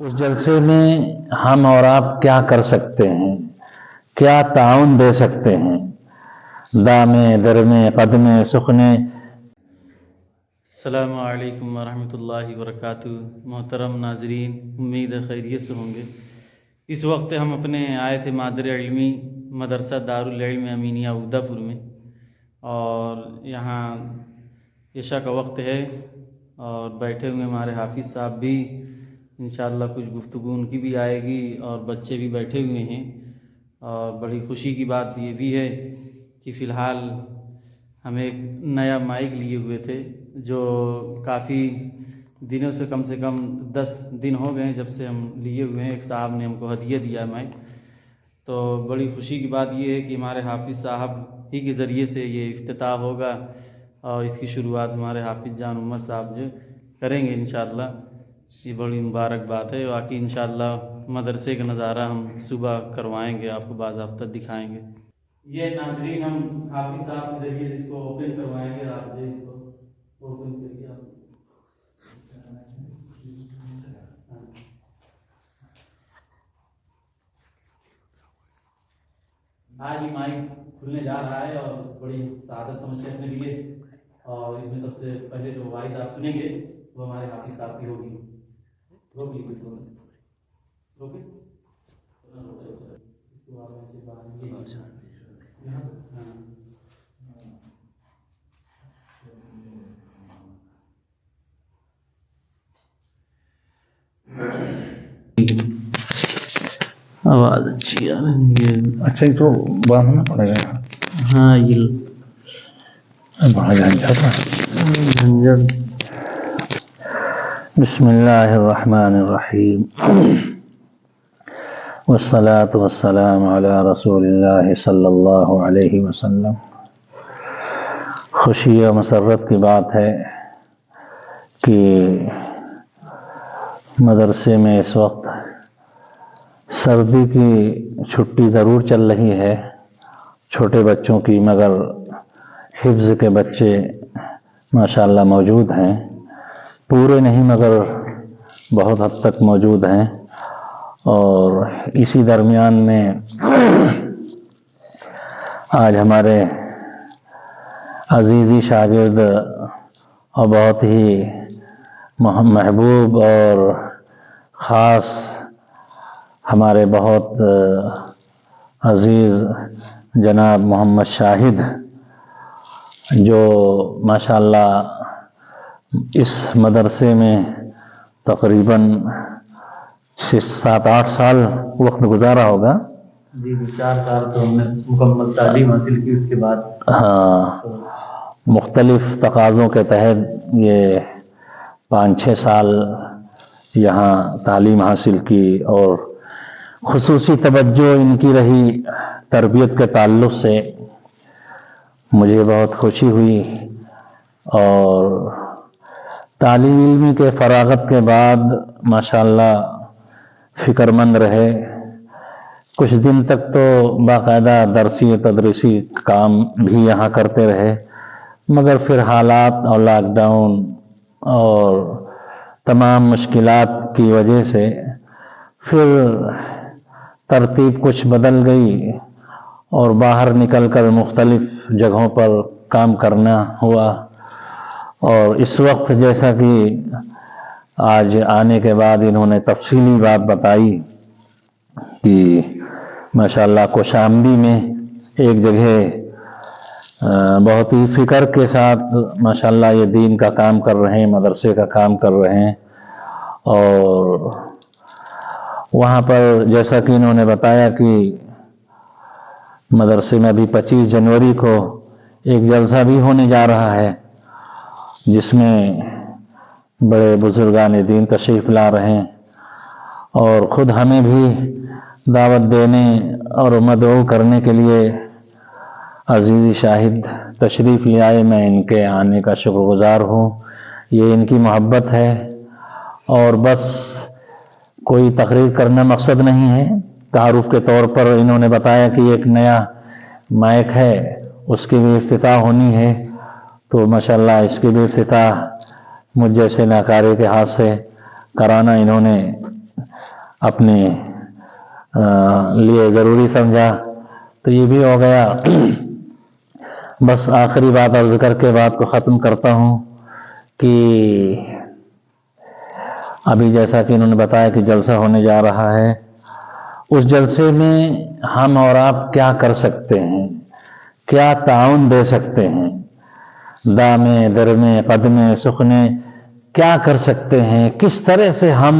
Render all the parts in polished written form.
اس جلسے میں ہم اور آپ کیا کر سکتے ہیں، کیا تعاون دے سکتے ہیں، دامے درمے قدمے سخنے۔ السلام علیکم ورحمۃ اللہ وبرکاتہ۔ محترم ناظرین، امید ہے خیریت سے ہوں گے۔ اس وقت ہم اپنے آئے تھے مادر علمی مدرسہ دارالعلم امینیہ اودھا پور میں، اور یہاں عشاء کا وقت ہے اور بیٹھے ہوئے ہمارے حافظ صاحب بھی، انشاءاللہ کچھ گفتگو ان کی بھی آئے گی، اور بچے بھی بیٹھے ہوئے ہیں۔ اور بڑی خوشی کی بات یہ بھی ہے کہ فی الحال ہم ایک نیا مائک لیے ہوئے تھے، جو کافی دنوں سے کم 10 دن ہو گئے ہیں جب سے ہم لیے ہوئے ہیں۔ ایک صاحب نے ہم کو ہدیہ دیا ہے مائک، تو بڑی خوشی کی بات یہ ہے کہ ہمارے حافظ صاحب ہی کے ذریعے سے یہ افتتاح ہوگا، اور اس کی شروعات ہمارے حافظ جان محمد صاحب جو کریں گے انشاءاللہ۔ یہ بڑی مبارک بات ہے، واقعی انشاءاللہ مدرسے کا نظارہ ہم صبح کروائیں گے، آپ کو باضابطہ دکھائیں گے۔ یہ ناظرین ہم حافظ صاحب کے ذریعے سے اس کو اوپن کروائیں گے، آپ جو اس کو اوپن کریے آپ۔ آج ہی مائک کھلنے جا رہا ہے، اور بڑی سعادت سمجھتے اپنے لیے، اور اس میں سب سے پہلے جو وائس آپ سنیں گے وہ ہمارے حافظ صاحب کی ہوگی۔ روک لیجیے اس کو، روکے اس کو آپ سے باہر یہ ہاں۔ آواز اچھی آ رہی ہے۔ اچھا، تو باندھنا پڑے گا۔ ہاں، یہ بڑا جھنجھٹ ہے۔ جھنجھٹ۔ بسم اللہ الرحمن الرحیم، والصلاة والسلام علی رسول اللہ صلی اللہ علیہ وسلم۔ خوشی و مسرت کی بات ہے کہ مدرسے میں اس وقت سردی کی چھٹی ضرور چل رہی ہے چھوٹے بچوں کی، مگر حفظ کے بچے ماشاءاللہ موجود ہیں، پورے نہیں مگر بہت حد تک موجود ہیں۔ اور اسی درمیان میں آج ہمارے عزیزی شاگرد اور بہت ہی محبوب اور خاص ہمارے بہت عزیز جناب محمد شاہد، جو ماشاءاللہ اس مدرسے میں تقریباً 7-8 سال وقت گزارا ہوگا۔ جی 4 سال تو ہم نے مکمل تعلیم حاصل کی، اس کے بعد ہاں، مختلف تقاضوں کے تحت یہ 5-6 سال یہاں تعلیم حاصل کی، اور خصوصی توجہ ان کی رہی تربیت کے تعلق سے مجھے بہت خوشی ہوئی۔ اور تعلیم علمی کے فراغت کے بعد ماشاءاللہ فکر مند رہے، کچھ دن تک تو باقاعدہ درسی تدریسی کام بھی یہاں کرتے رہے، مگر پھر حالات اور لاک ڈاؤن اور تمام مشکلات کی وجہ سے پھر ترتیب کچھ بدل گئی، اور باہر نکل کر مختلف جگہوں پر کام کرنا ہوا۔ اور اس وقت جیسا کہ آج آنے کے بعد انہوں نے تفصیلی بات بتائی کہ ماشاءاللہ کوشامبی میں ایک جگہ بہت ہی فکر کے ساتھ ماشاءاللہ یہ دین کا کام کر رہے ہیں، مدرسے کا کام کر رہے ہیں۔ اور وہاں پر جیسا کہ انہوں نے بتایا کہ مدرسے میں ابھی 25 جنوری کو ایک جلسہ بھی ہونے جا رہا ہے، جس میں بڑے بزرگان دین تشریف لا رہے ہیں، اور خود ہمیں بھی دعوت دینے اور مدعو کرنے کے لیے عزیزی شاہد تشریف لے آئے۔ میں ان کے آنے کا شکر گزار ہوں، یہ ان کی محبت ہے۔ اور بس کوئی تقریر کرنا مقصد نہیں ہے، تعارف کے طور پر انہوں نے بتایا کہ ایک نیا مائک ہے، اس کی بھی افتتاح ہونی ہے، تو ماشاءاللہ اس کی بھی افتتاح مجھ جیسے ناکارے کے ہاتھ سے کرانا انہوں نے اپنے لیے ضروری سمجھا، تو یہ بھی ہو گیا۔ بس آخری بات عرض کر کے بات کو ختم کرتا ہوں کہ ابھی جیسا کہ انہوں نے بتایا کہ جلسہ ہونے جا رہا ہے، اس جلسے میں ہم اور آپ کیا کر سکتے ہیں، کیا تعاون دے سکتے ہیں، دامے درمے قدمے سخنے کیا کر سکتے ہیں، کس طرح سے ہم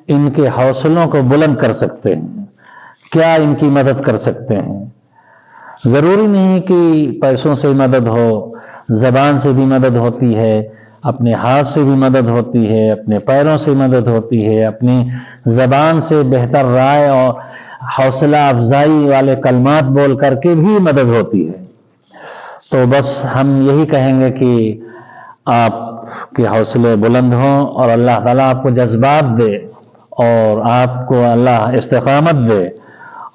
ان کے حوصلوں کو بلند کر سکتے ہیں، کیا ان کی مدد کر سکتے ہیں۔ ضروری نہیں کہ پیسوں سے مدد ہو، زبان سے بھی مدد ہوتی ہے، اپنے ہاتھ سے بھی مدد ہوتی ہے، اپنے پیروں سے مدد ہوتی ہے، اپنی زبان سے بہتر رائے اور حوصلہ افزائی والے کلمات بول کر کے بھی مدد ہوتی ہے۔ تو بس ہم یہی کہیں گے کہ آپ کے حوصلے بلند ہوں اور اللہ تعالیٰ آپ کو جذبات دے اور آپ کو اللہ استقامت دے۔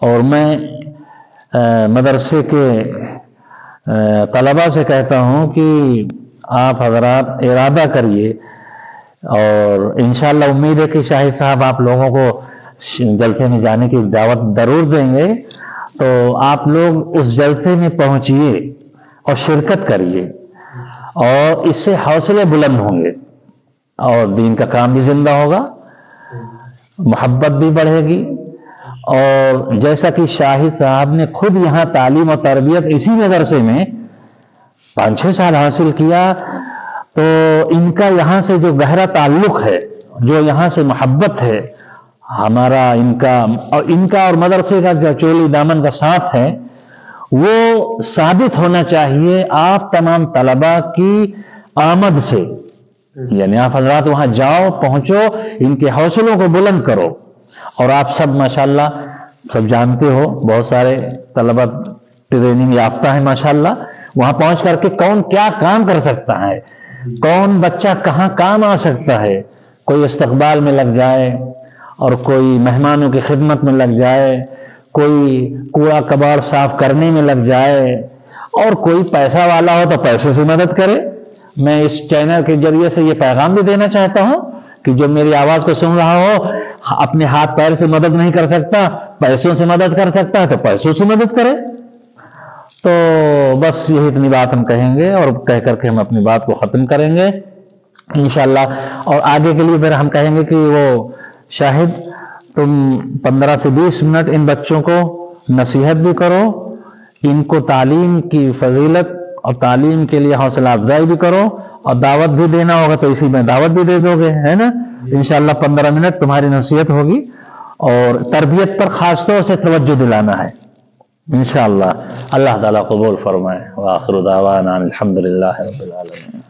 اور میں مدرسے کے طلباء سے کہتا ہوں کہ آپ حضرات ارادہ کریے، اور انشاءاللہ امید ہے کہ شاہد صاحب آپ لوگوں کو جلسے میں جانے کی دعوت ضرور دیں گے، تو آپ لوگ اس جلسے میں پہنچیے اور شرکت کریے، اور اس سے حوصلے بلند ہوں گے اور دین کا کام بھی زندہ ہوگا، محبت بھی بڑھے گی۔ اور جیسا کہ شاہد صاحب نے خود یہاں تعلیم و تربیت اسی مدرسے میں 5-6 سال حاصل کیا، تو ان کا یہاں سے جو گہرا تعلق ہے، جو یہاں سے محبت ہے ہمارا، ان کا اور مدرسے کا جو چولی دامن کا ساتھ ہے، وہ ثابت ہونا چاہیے آپ تمام طلباء کی آمد سے۔ یعنی آپ حضرات وہاں جاؤ، پہنچو، ان کے حوصلوں کو بلند کرو۔ اور آپ سب ماشاءاللہ سب جانتے ہو، بہت سارے طلباء ٹریننگ یافتہ ہیں ماشاءاللہ، وہاں پہنچ کر کے کون کیا کام کر سکتا ہے، کون بچہ کہاں کام آ سکتا ہے، کوئی استقبال میں لگ جائے اور کوئی مہمانوں کی خدمت میں لگ جائے، کوئی کوڑا کباڑ صاف کرنے میں لگ جائے، اور کوئی پیسہ والا ہو تو پیسے سے مدد کرے۔ میں اس چینل کے ذریعے سے یہ پیغام بھی دینا چاہتا ہوں کہ جو میری آواز کو سن رہا ہو، اپنے ہاتھ پیر سے مدد نہیں کر سکتا، پیسوں سے مدد کر سکتا ہے تو پیسوں سے مدد کرے۔ تو بس یہی اتنی بات ہم کہیں گے، اور کہہ کر کے ہم اپنی بات کو ختم کریں گے انشاءاللہ۔ اور آگے کے لیے پھر ہم کہیں گے کہ وہ شاہد تم 15 سے 20 منٹ ان بچوں کو نصیحت بھی کرو، ان کو تعلیم کی فضیلت اور تعلیم کے لیے حوصلہ افزائی بھی کرو، اور دعوت بھی دینا ہوگا تو اسی میں دعوت بھی دے دو گے، ہے نا؟ انشاءاللہ 15 منٹ تمہاری نصیحت ہوگی، اور تربیت پر خاص طور سے توجہ دلانا ہے انشاءاللہ۔ اللہ تعالیٰ قبول فرمائے۔ وآخر دعوانا الحمدللہ رب العالمین۔